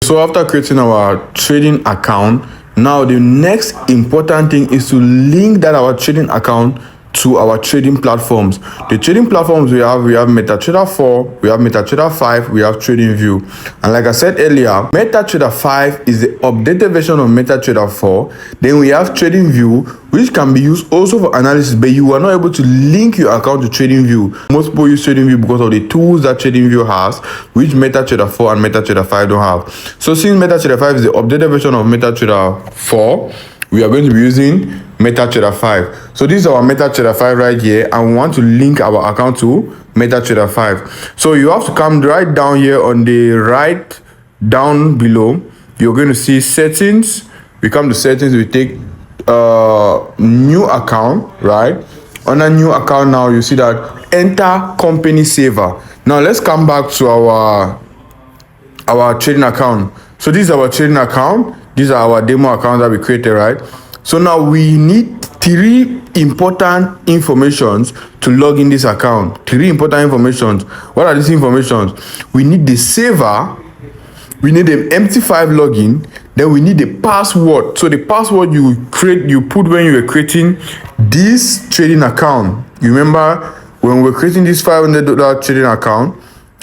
So after creating our trading account, now the next important thing is to link that our trading account to our trading platforms. The trading platforms we have MetaTrader 4, we have MetaTrader 5, we have TradingView. And like I said earlier, MetaTrader 5 is the updated version of MetaTrader 4. Then we have TradingView, which can be used also for analysis, but you are not able to link your account to TradingView. Most people use TradingView because of the tools that TradingView has, which MetaTrader 4 and MetaTrader 5 don't have. So since MetaTrader 5 is the updated version of MetaTrader 4, we are going to be using MetaTrader 5. So this is our MetaTrader 5 right here, and we want to link our account to MetaTrader 5. So you have to come right down here on the right down below. You're going to see settings. We come to settings, we take new account, right? On a new account now, you see that enter company saver. Now let's come back to our trading account. So this is our trading account. These are our demo accounts that we created, right? So now we need 3 important informations to log in this account. 3 important informations. What are these informations? We need the saver, we need the MT5 login, then we need the password. So the password you put when you were creating this trading account. You remember when we were creating this $500 trading account,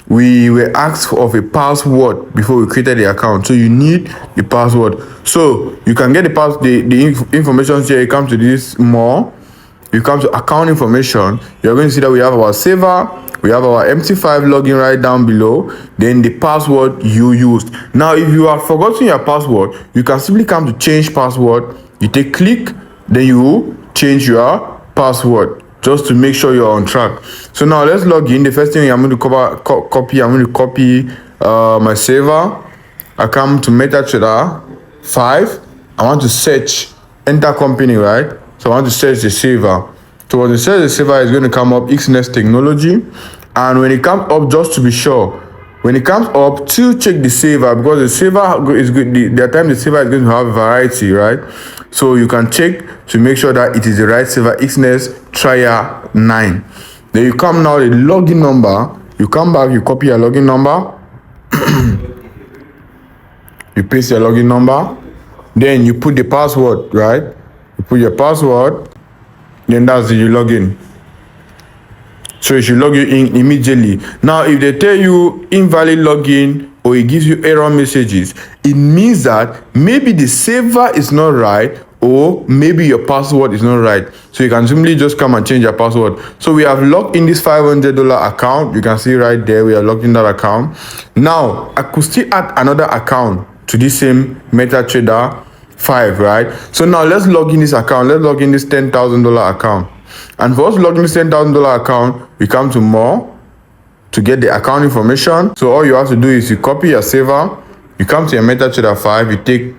we were asked of a password before we created the account. So you need the password. So you can get the information here. You come to this more. You come to account information. You're going to see that we have our saver, we have our MT5 login right down below, then the password you used. Now if you have forgotten your password, you can simply come to change password. You take click, then you change your password, just to make sure you're on track. So now let's log in. The first thing I'm going to copy my saver. I come to MetaTrader 5. I want to search, enter company, right? So I want to search the saver. So when you search the saver, it's going to come up Exness technology. And when it comes up, just to be sure, when it comes up, still check the saver, because the saver is good. The time the saver is going to have a variety, right? So you can check to make sure that it is the right saver, Exness Trial 9. Then you come now, the login number. You come back, you copy your login number. You paste your login number. Then you put the password, right? You put your password. Then that's the you log in. So it should log you in immediately. Now, if they tell you invalid login or it gives you error messages, it means that maybe the saver is not right, or maybe your password is not right. So you can simply just come and change your password. So we have logged in this $500 account. You can see right there, we are logged in that account. Now, I could still add another account to this same MetaTrader 5, right? So now let's log in this account. Let's log in this $10,000 account. And for us to log in this $10,000 account, we come to more to get the account information. So all you have to do is you copy your saver, you come to your MetaTrader 5, you take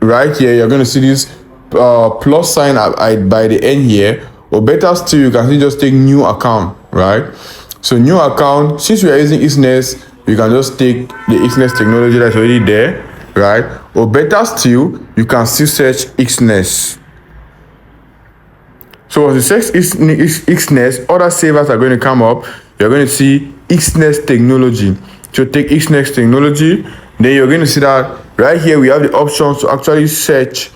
right here, you're going to see this plus sign by the end here, or better still, you can just take new account, right? So new account, since we are using Exness, you can just take the Exness technology that's already there, right? Or better still, you can still search Exness. So as you search Exness, other savers are going to come up. You're going to see Exness technology. So take Exness technology, then you're going to see that right here we have the options to actually search,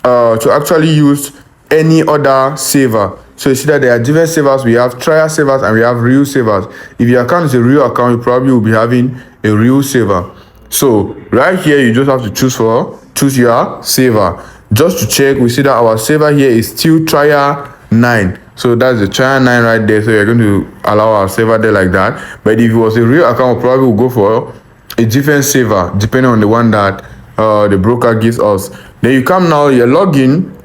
to actually use any other saver. So you see that there are different savers. We have trial savers and we have real savers. If your account is a real account, you probably will be having a real saver. So right here, you just have to choose your saver. Just to check, we see that our saver here is still trial 9. So that's the trial 9 right there. So you're going to allow our saver there like that. But if it was a real account, we probably will go for a different saver depending on the one that the broker gives us. Then you come now, your login,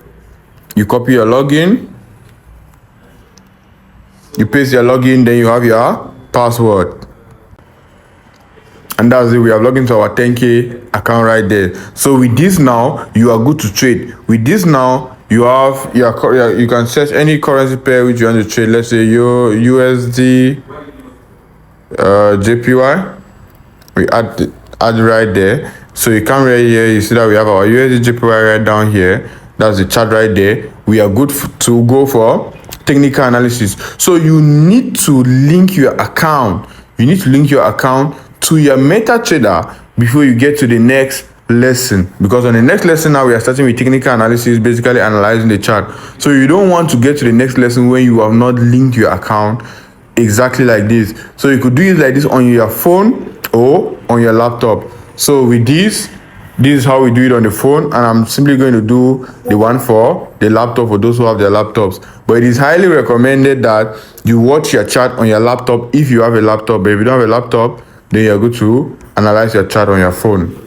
you copy your login, you paste your login, then you have your password. And that's it. We have logged into our 10K account right there. So with this now, you are good to trade. With this now, you have you can search any currency pair which you want to trade. Let's say your USD, JPY. We add right there. So you come right here. You see that we have our USD JPY right down here. That's the chart right there. We are good to go for technical analysis. So you need to link your account. You need to link your account to your MetaTrader before you get to the next lesson, because on the next lesson now we are starting with technical analysis, basically analyzing the chart. So you don't want to get to the next lesson when you have not linked your account exactly like this. So you could do it like this on your phone or on your laptop. So with this is how we do it on the phone, and I'm simply going to do the one for the laptop for those who have their laptops. But it is highly recommended that you watch your chart on your laptop if you have a laptop. But if you don't have a laptop, then you're good to analyze your chart on your phone.